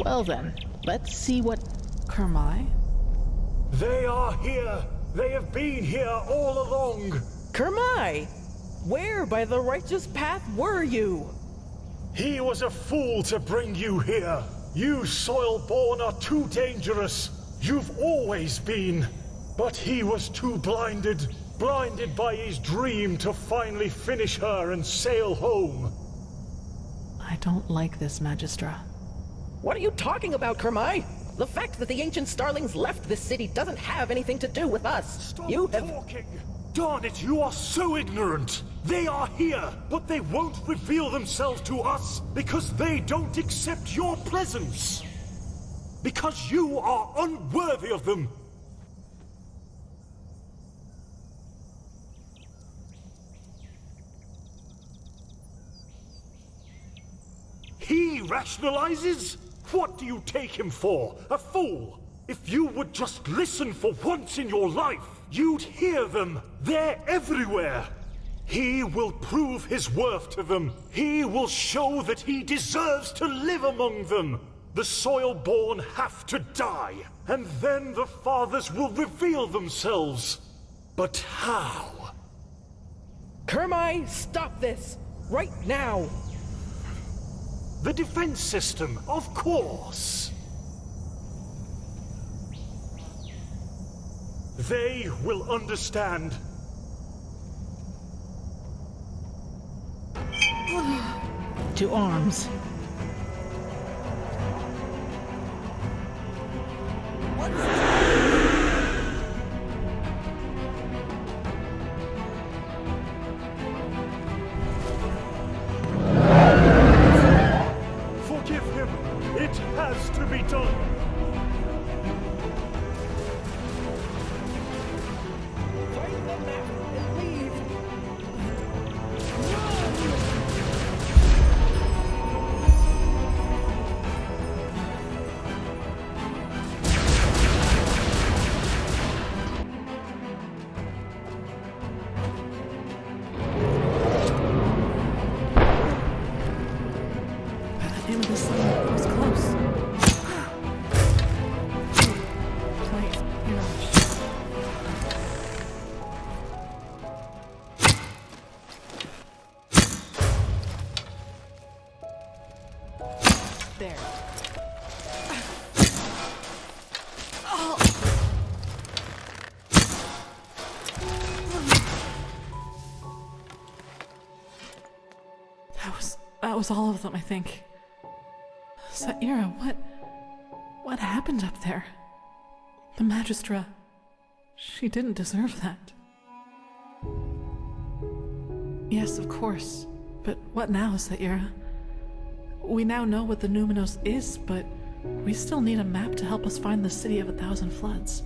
Well then, let's see what... Kermai? They are here! They have been here all along! Kermai! Where by the righteous path were you? He was a fool to bring you here! You soil-born are too dangerous! You've always been! But he was too blinded by his dream to finally finish her and sail home. I don't like this, Magistra. What are you talking about, Kermai? The fact that the ancient starlings left this city doesn't have anything to do with us. Stop You have... talking! Darn it, you are so ignorant! They are here, but they won't reveal themselves to us because they don't accept your presence! Because you are unworthy of them! He rationalizes? What do you take him for? A fool? If you would just listen for once in your life, you'd hear them. They're everywhere. He will prove his worth to them. He will show that he deserves to live among them. The soil-born have to die, and then the fathers will reveal themselves. But how? Kermai, stop this! Right now! The defense system, of course. They will understand. To arms. Forgive him. It has to be done. Find the map and leave! The name of the sun was close. Wait, you're right. There. Oh. That was all of them, I think. Saira, what happened up there? The Magistra, she didn't deserve that. Yes, of course, but what now, Saira? We now know what the Numinos is, but we still need a map to help us find the City of 1,000 Floods.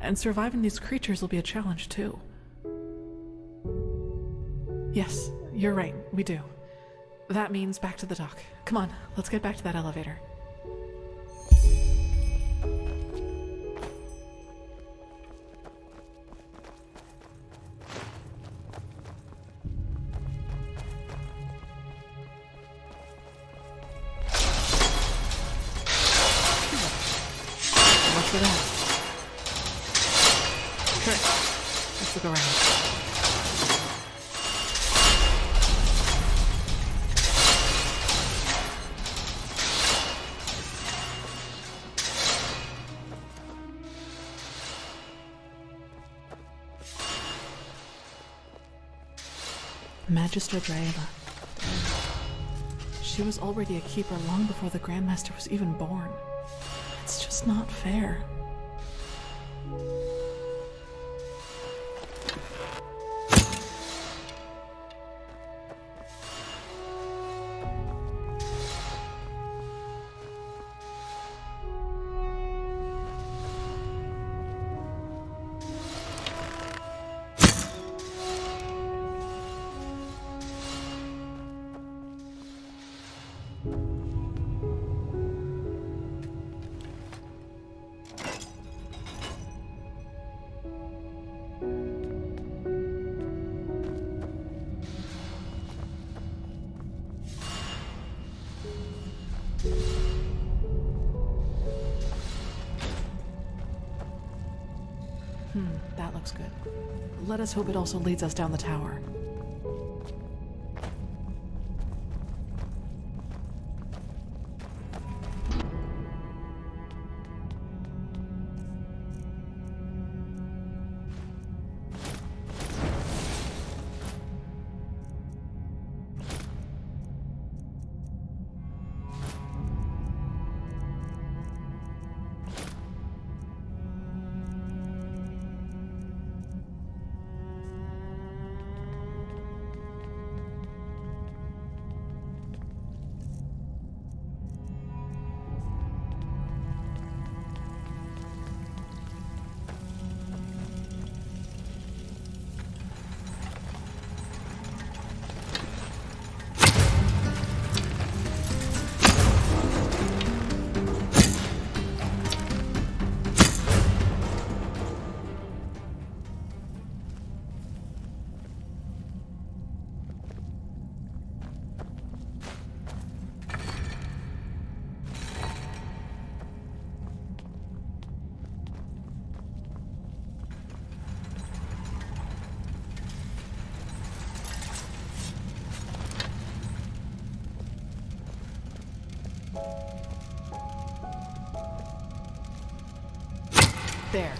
And surviving these creatures will be a challenge, too. Yes, you're right, we do. That means back to the dock. Come on, let's get back to that elevator. What's with that? Sure, let's look around. Magistra Draeva. She was already a keeper long before the Grandmaster was even born. It's just not fair. That looks good. Let us hope it also leads us down the tower. There.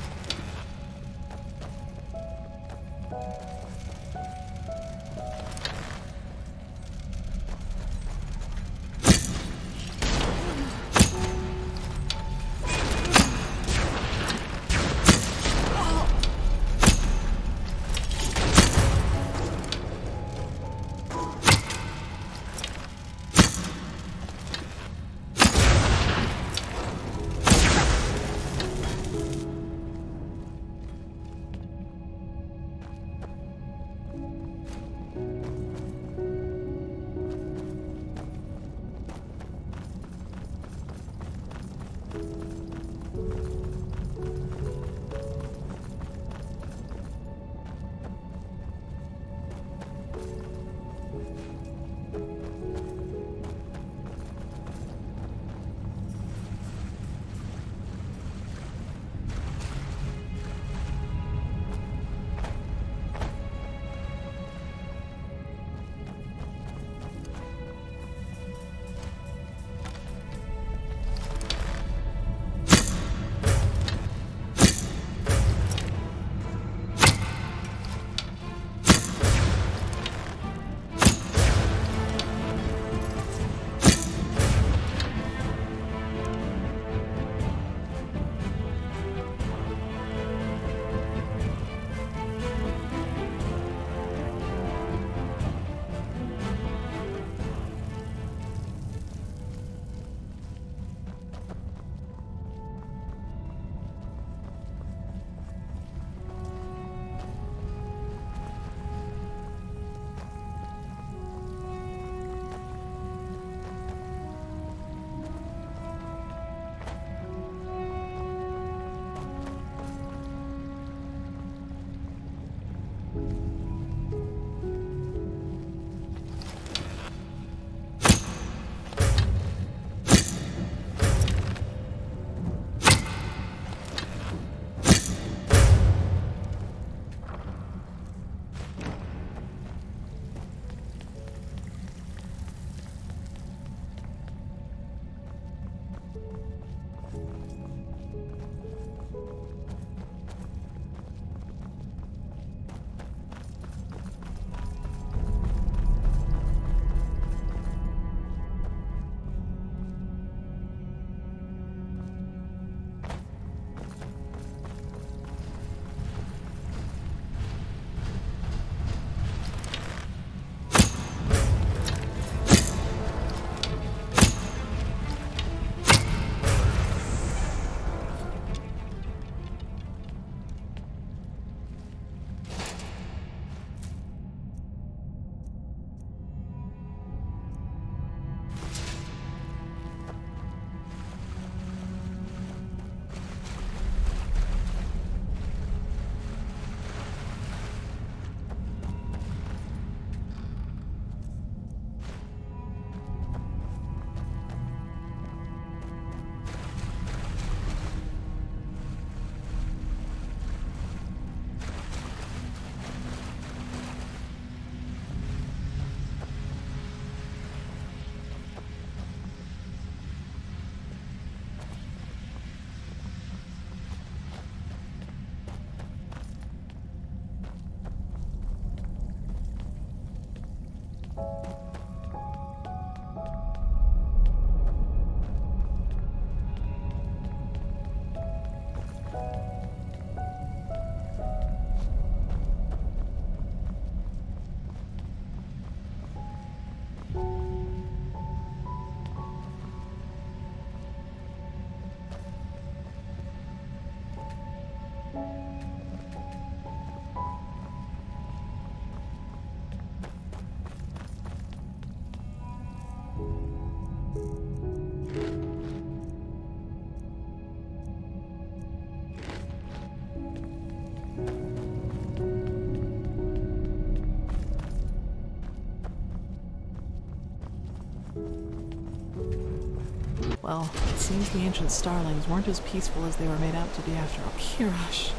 Well, it seems the ancient starlings weren't as peaceful as they were made out to be after all. Kirash.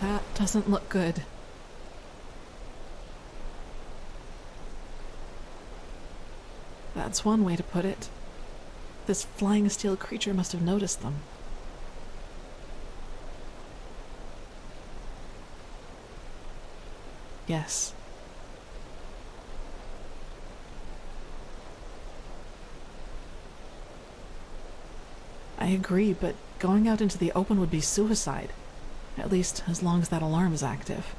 That doesn't look good. That's one way to put it. This flying steel creature must have noticed them. Yes. I agree, but going out into the open would be suicide. At least, as long as that alarm is active.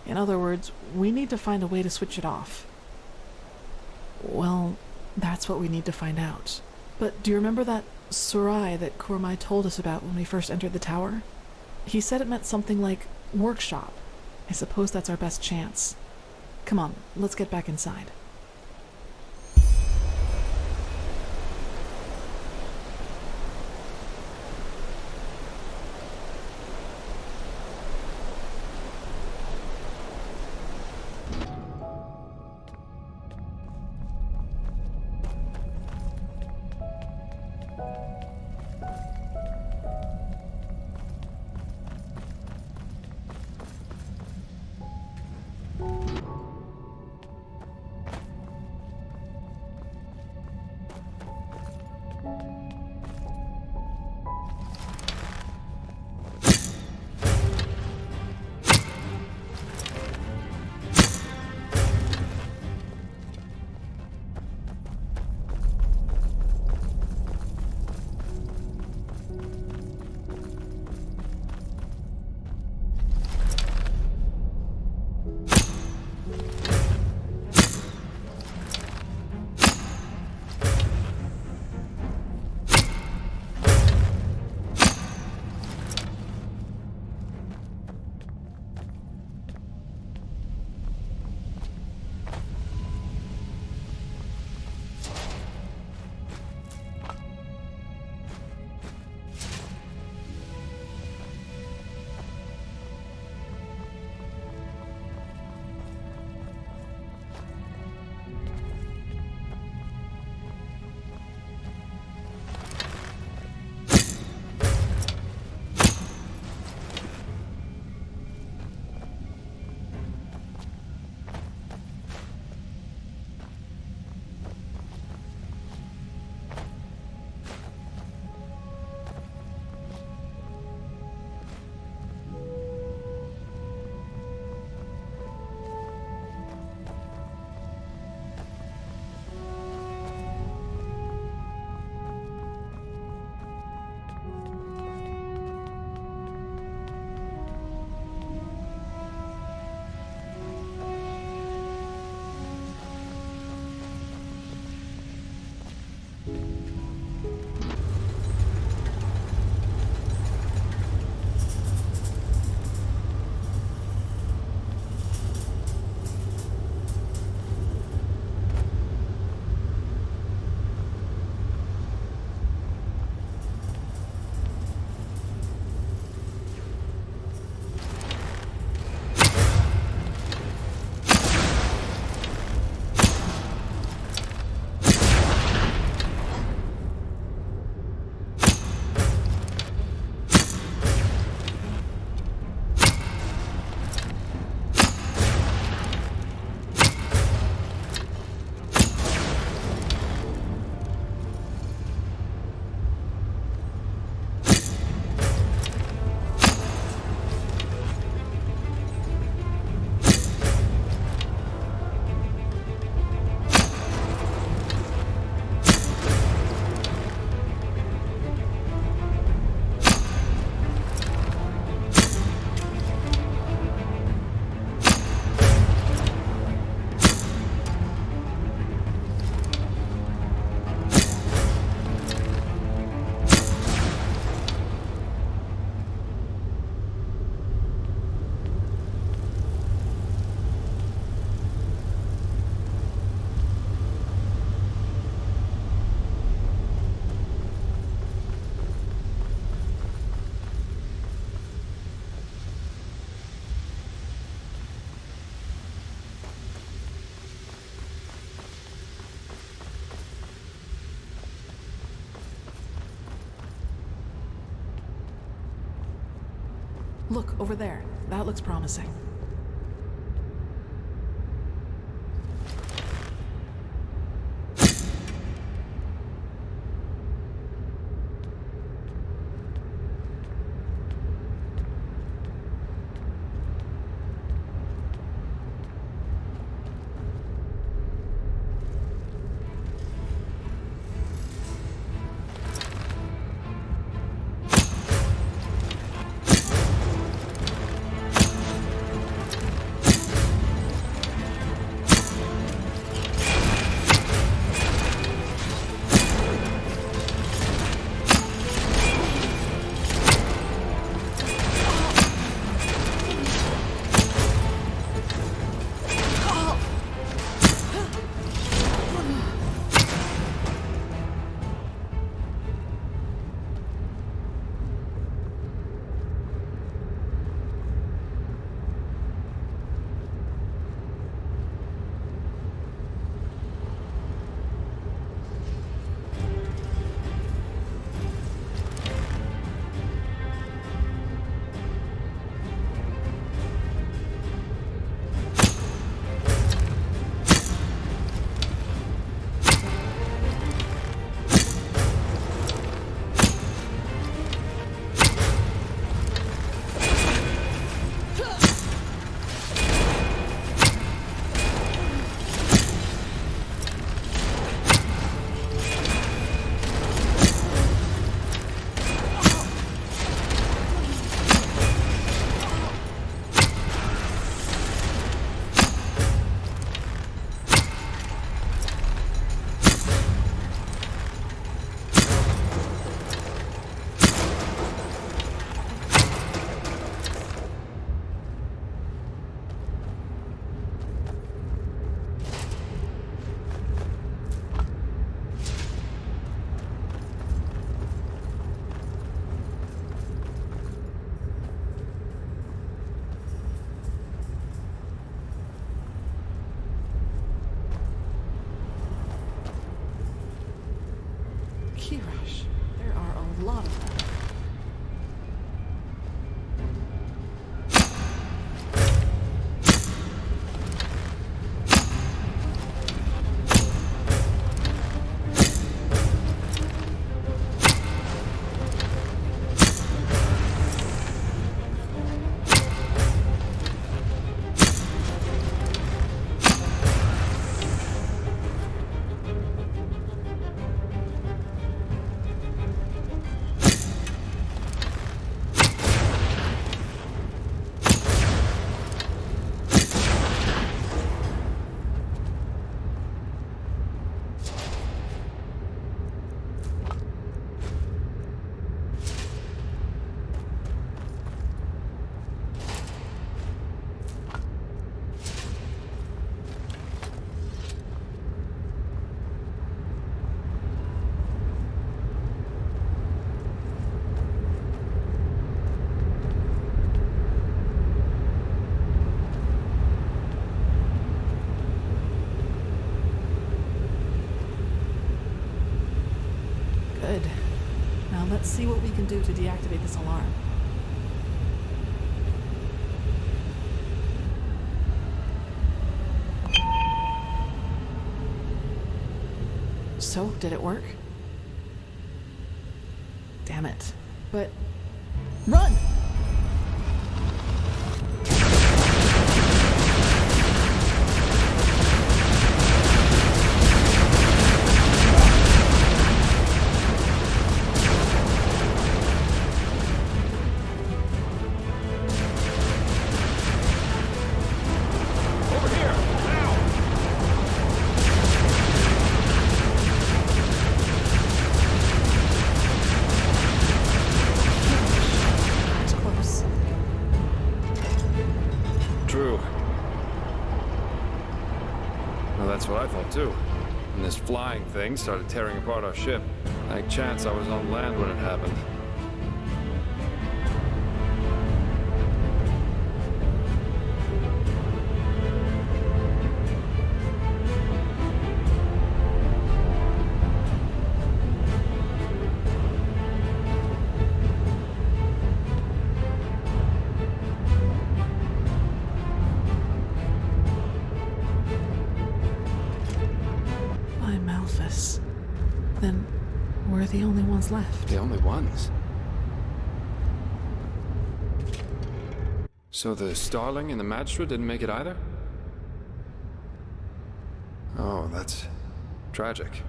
In other words, we need to find a way to switch it off. Well, that's what we need to find out. But do you remember that SureAI that Kurmai told us about when we first entered the tower? He said it meant something like workshop. I suppose that's our best chance. Come on, let's get back inside. Look, over there. That looks promising. There are a lot of them. Good. Now let's see what we can do to deactivate this alarm. So, did it work? Damn it. But... run! That's what I thought too. And this flying thing started tearing apart our ship. Like chance I was on land when it happened. ones left. The only ones. So the Starling and the Magistrate didn't make it either? Oh, that's tragic.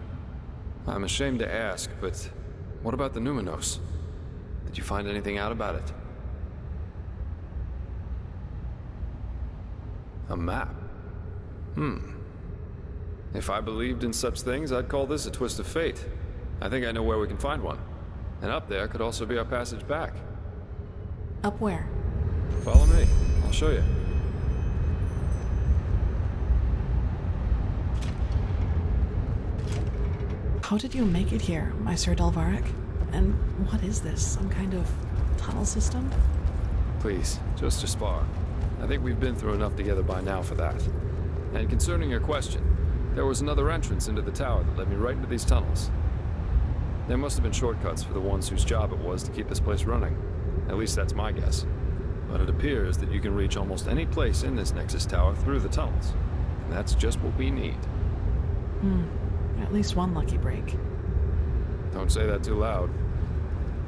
I'm ashamed to ask, but what about the Numinos? Did you find anything out about it? A map? If I believed in such things, I'd call this a twist of fate. I think I know where we can find one. And up there could also be our passage back. Up where? Follow me. I'll show you. How did you make it here, my Sir Delvaric? And what is this? Some kind of tunnel system? Please, just a spar. I think we've been through enough together by now for that. And concerning your question, there was another entrance into the tower that led me right into these tunnels. There must have been shortcuts for the ones whose job it was to keep this place running. At least that's my guess. But it appears that you can reach almost any place in this Nexus Tower through the tunnels. And that's just what we need. At least one lucky break. Don't say that too loud.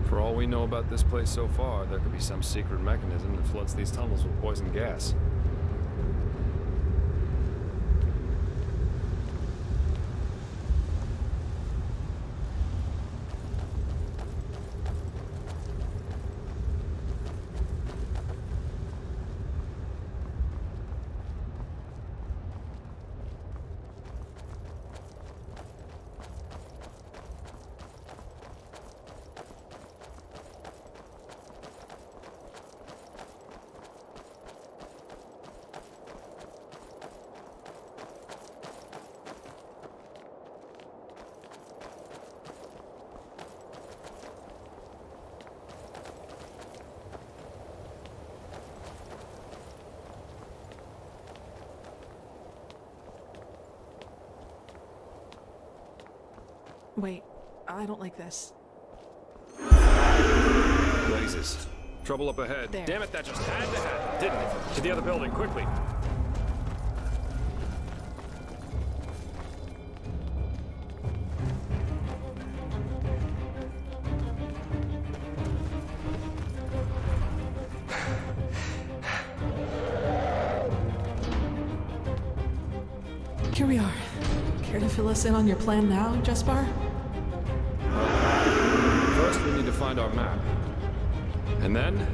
For all we know about this place so far, there could be some secret mechanism that floods these tunnels with poison gas. Wait, I don't like this. Blazes. Trouble up ahead. There. Damn it, that just had to happen, didn't it? To the other building, quickly. Here we are. Care to fill us in on your plan now, Jespar? First, we need to find our map. And then,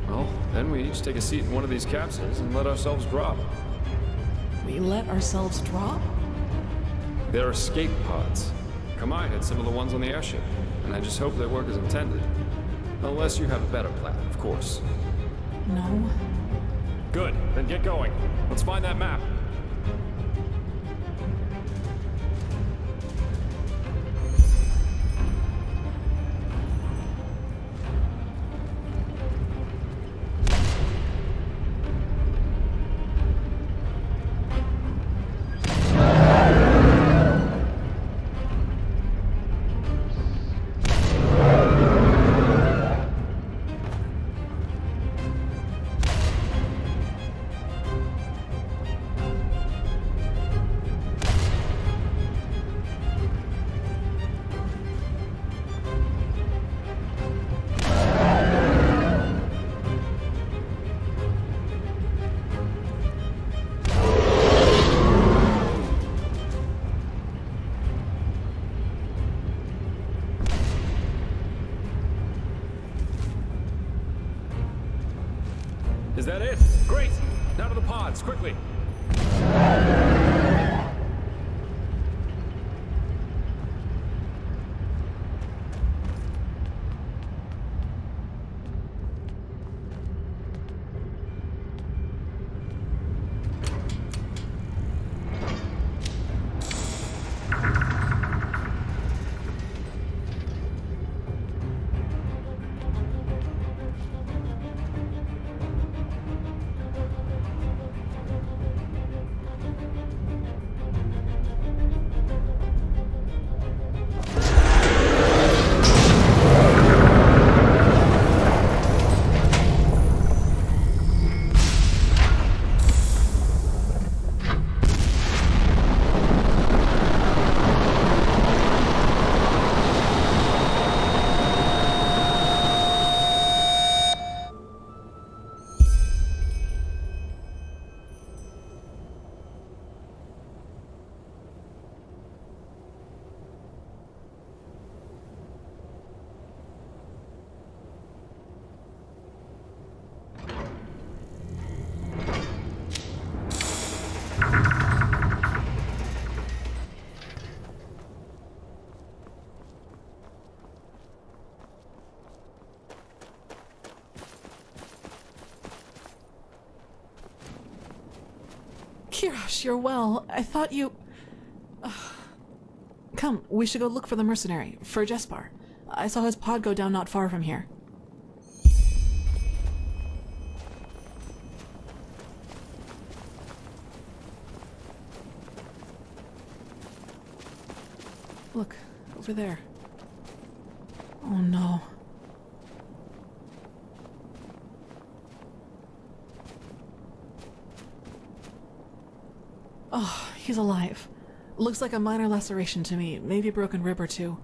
well, then we each take a seat in one of these capsules and let ourselves drop. We let ourselves drop? They're escape pods. Kamai had some of the ones on the airship, and I just hope they work as intended. Unless you have a better plan, of course. No. Good, then get going. Let's find that map. Is that it? Great! Now to the pods, quickly! Kirash, you're well. I thought you... Come, we should go look for the mercenary, for Jespar. I saw his pod go down not far from here. Look, over there. Oh no. Oh, he's alive. Looks like a minor laceration to me, maybe a broken rib or two.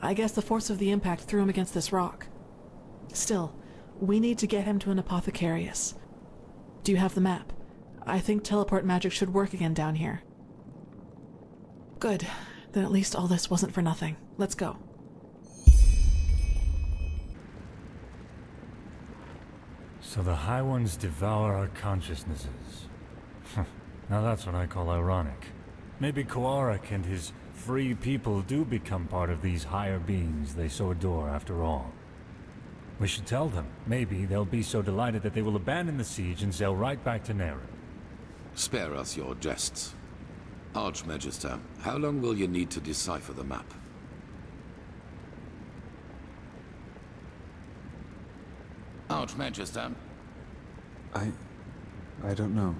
I guess the force of the impact threw him against this rock. Still, we need to get him to an apothecarius. Do you have the map? I think teleport magic should work again down here. Good. Then at least all this wasn't for nothing. Let's go. So the High Ones devour our consciousnesses. Now that's what I call ironic. Maybe Koarik and his free people do become part of these higher beings they so adore after all. We should tell them. Maybe they'll be so delighted that they will abandon the siege and sail right back to Nera. Spare us your jests. Archmagister, how long will you need to decipher the map? Archmagister? I don't know.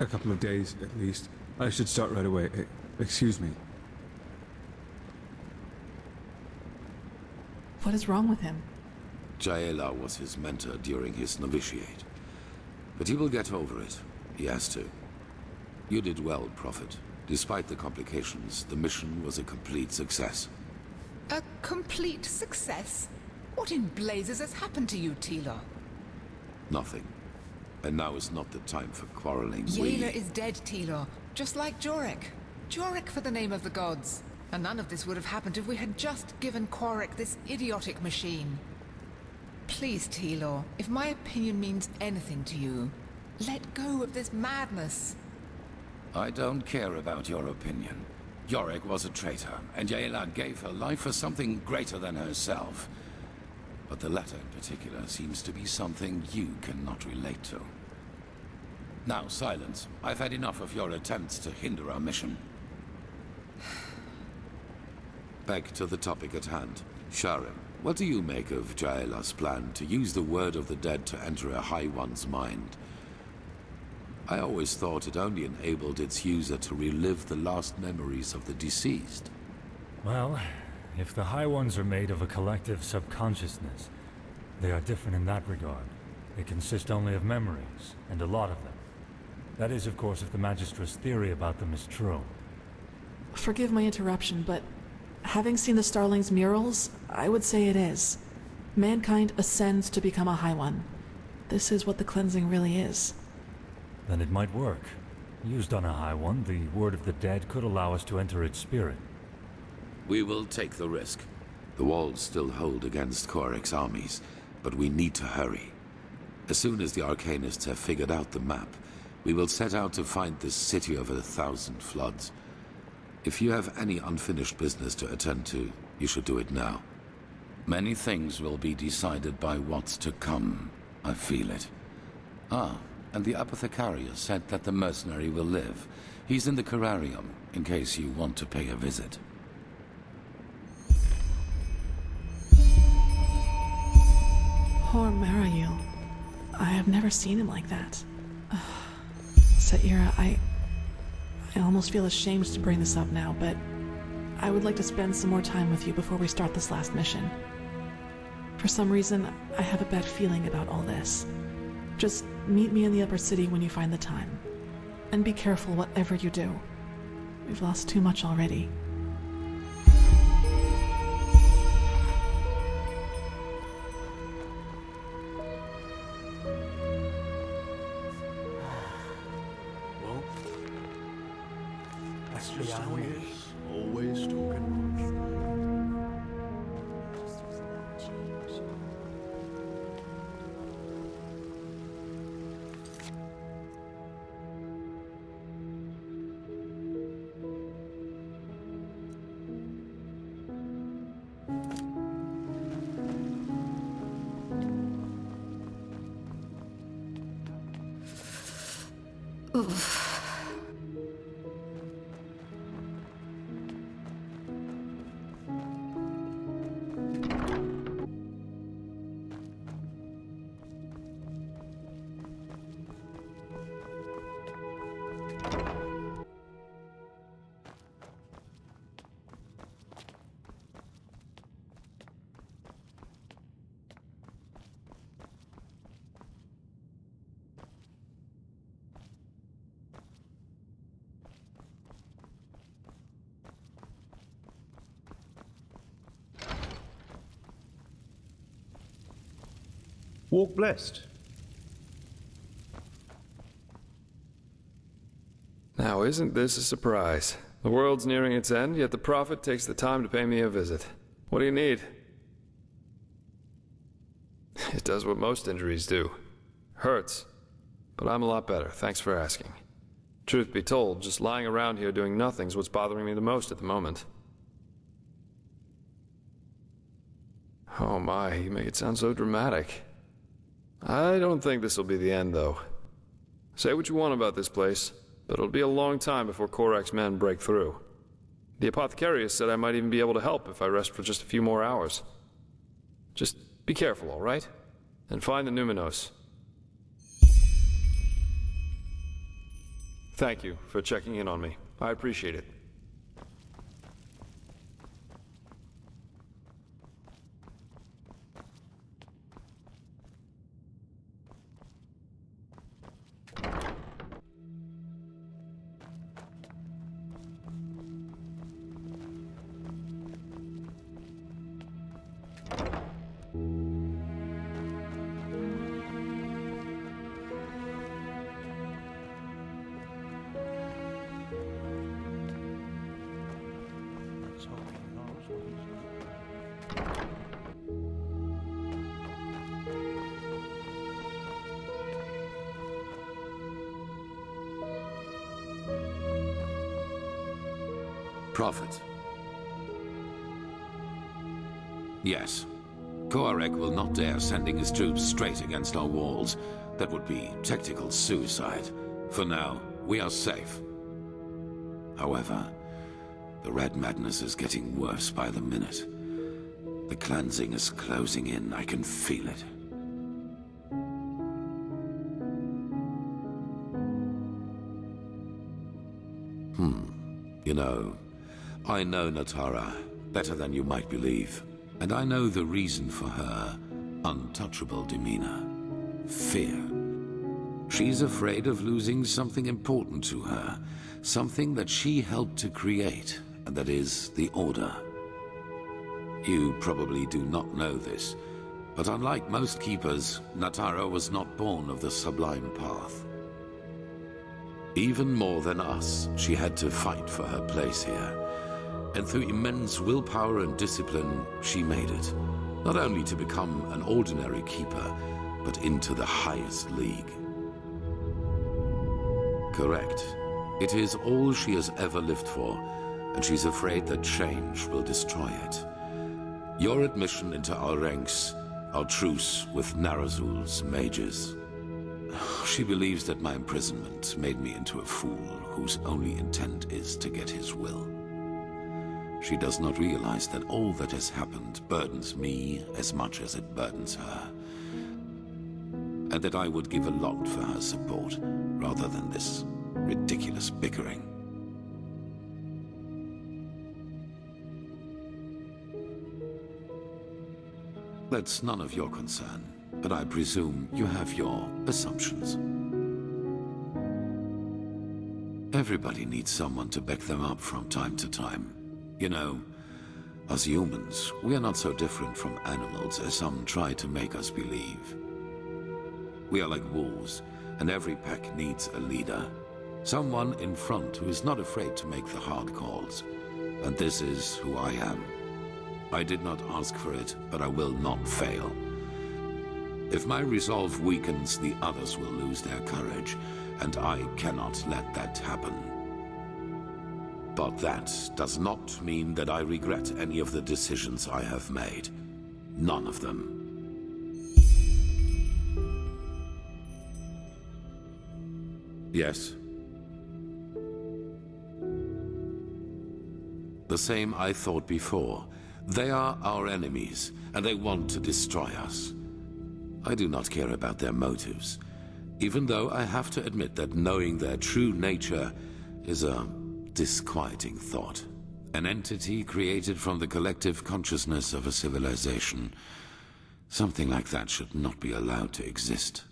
A couple of days, at least. I should start right away. Excuse me. What is wrong with him? Jaela was his mentor during his novitiate. But he will get over it. He has to. You did well, Prophet. Despite the complications, the mission was a complete success. A complete success? What in blazes has happened to you, Tila? Nothing. And now is not the time for quarreling. Jaela is dead, Tila. Just like Jorek. Jorek for the name of the gods. And none of this would have happened if we had just given Quarik this idiotic machine. Please, Tila, if my opinion means anything to you, let go of this madness. I don't care about your opinion. Yorick was a traitor, and Jaela gave her life for something greater than herself. But the latter in particular seems to be something you cannot relate to. Now, silence. I've had enough of your attempts to hinder our mission. Back to the topic at hand. Sharon, what do you make of Jaela's plan to use the word of the dead to enter a High One's mind? I always thought it only enabled its user to relive the last memories of the deceased. Well, if the High Ones are made of a collective subconsciousness, they are different in that regard. They consist only of memories, and a lot of them. That is, of course, if the Magistra's theory about them is true. Forgive my interruption, but having seen the Starling's murals, I would say it is. Mankind ascends to become a High One. This is what the cleansing really is. Then it might work. Used on a High One, the word of the dead could allow us to enter its spirit. We will take the risk. The walls still hold against Korik's armies, but we need to hurry. As soon as the Arcanists have figured out the map, we will set out to find this city of 1,000 floods. If you have any unfinished business to attend to, you should do it now. Many things will be decided by what's to come. I feel it. Ah, and the apothecarius said that the mercenary will live. He's in the Carrarium, in case you want to pay a visit. Poor Marayil. I have never seen him like that. Saira, I almost feel ashamed to bring this up now, but I would like to spend some more time with you before we start this last mission. For some reason, I have a bad feeling about all this. Just meet me in the upper city when you find the time. And be careful whatever you do. We've lost too much already. Well, that's just how he is. Always talking much. Oof. Walk blessed. Now, isn't this a surprise? The world's nearing its end, yet the Prophet takes the time to pay me a visit. What do you need? It does what most injuries do. Hurts. But I'm a lot better, thanks for asking. Truth be told, just lying around here doing nothing's what's bothering me the most at the moment. Oh my, you make it sound so dramatic. I don't think this'll be the end, though. Say what you want about this place, but it'll be a long time before Korak's men break through. The apothecarius said I might even be able to help if I rest for just a few more hours. Just be careful, all right? And find the Numinos. Thank you for checking in on me. I appreciate it. Prophet. Yes. Koarek will not dare sending his troops straight against our walls. That would be tactical suicide. For now, we are safe. However, the red madness is getting worse by the minute. The cleansing is closing in. I can feel it. You know, I know Natara better than you might believe. And I know the reason for her untouchable demeanor. Fear. She's afraid of losing something important to her. Something that she helped to create, and that is the Order. You probably do not know this, but unlike most keepers, Natara was not born of the Sublime Path. Even more than us, she had to fight for her place here. And through immense willpower and discipline, she made it. Not only to become an ordinary keeper, but into the highest league. Correct. It is all she has ever lived for, and she's afraid that change will destroy it. Your admission into our ranks, our truce with Narazul's mages. She believes that my imprisonment made me into a fool whose only intent is to get his will. She does not realize that all that has happened burdens me as much as it burdens her. And that I would give a lot for her support, rather than this ridiculous bickering. That's none of your concern, but I presume you have your assumptions. Everybody needs someone to back them up from time to time. You know, as humans, we are not so different from animals as some try to make us believe. We are like wolves, and every pack needs a leader. Someone in front who is not afraid to make the hard calls. And this is who I am. I did not ask for it, but I will not fail. If my resolve weakens, the others will lose their courage, and I cannot let that happen. But that does not mean that I regret any of the decisions I have made. None of them. Yes. The same I thought before. They are our enemies, and they want to destroy us. I do not care about their motives, even though I have to admit that knowing their true nature is a disquieting thought. An entity created from the collective consciousness of a civilization. Something like that should not be allowed to exist.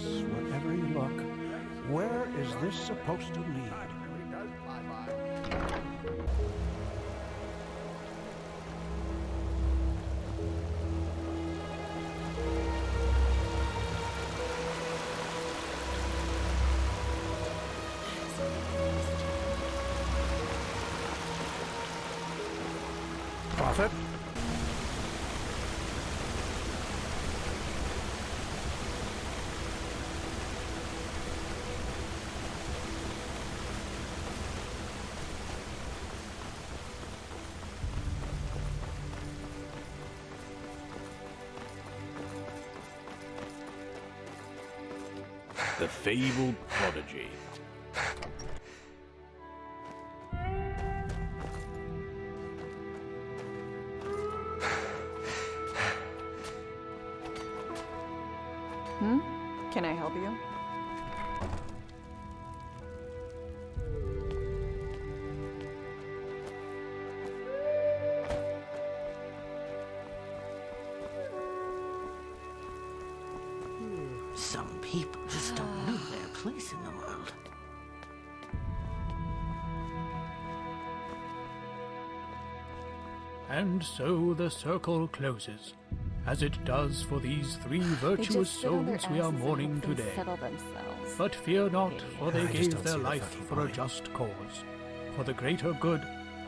this wherever you look. Where is this supposed to lead? Prophet? The fabled prodigy. Can I help you? Some people just don't know their place in the world. And so the circle closes, as it does for these three virtuous souls we are mourning today. But fear not, for they gave their life for a just cause, for the greater good,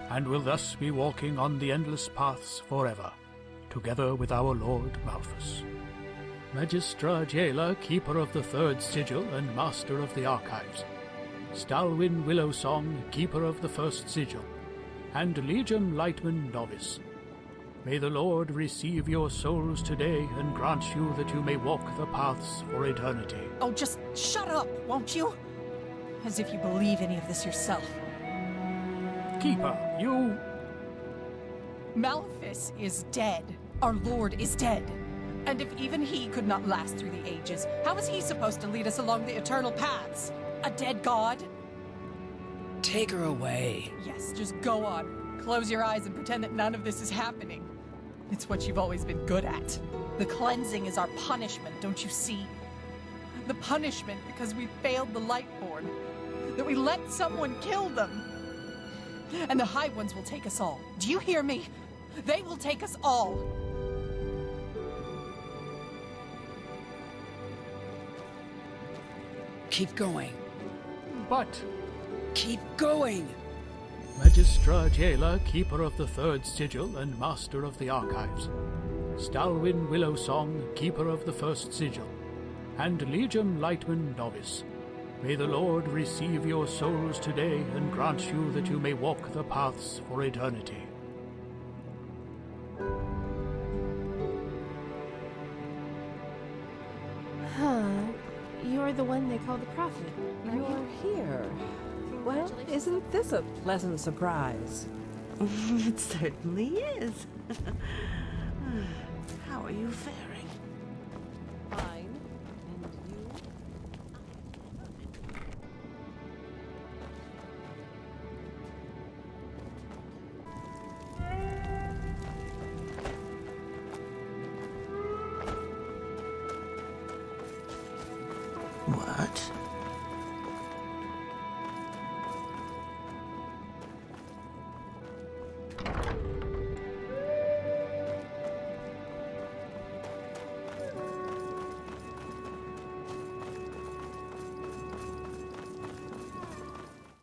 and will thus be walking on the endless paths forever, together with our Lord Malthus. Magistra Jaela, keeper of the third sigil and master of the archives. Stalwyn Willowsong, keeper of the first sigil, and Legium Lightman, novice. May the Lord receive your souls today and grant you that you may walk the paths for eternity. Oh, just shut up, won't you? As if you believe any of this yourself. Keeper, you... Malthus is dead. Our Lord is dead. And if even he could not last through the ages, how is he supposed to lead us along the eternal paths? A dead god? Take her away. Yes, just go on. Close your eyes and pretend that none of this is happening. It's what you've always been good at. The cleansing is our punishment, don't you see? The punishment because we failed the Lightborn. That we let someone kill them. And the High Ones will take us all. Do you hear me? They will take us all. Keep going. But... Keep going! Magistra Jaela, keeper of the third sigil and master of the archives. Stalwyn Willowsong, keeper of the first sigil. And Legium Lightman, novice. May the Lord receive your souls today and grant you that you may walk the paths for eternity. Huh. You're the one they call the prophet. You're here. Well, isn't this a pleasant surprise? It certainly is. How are you faring?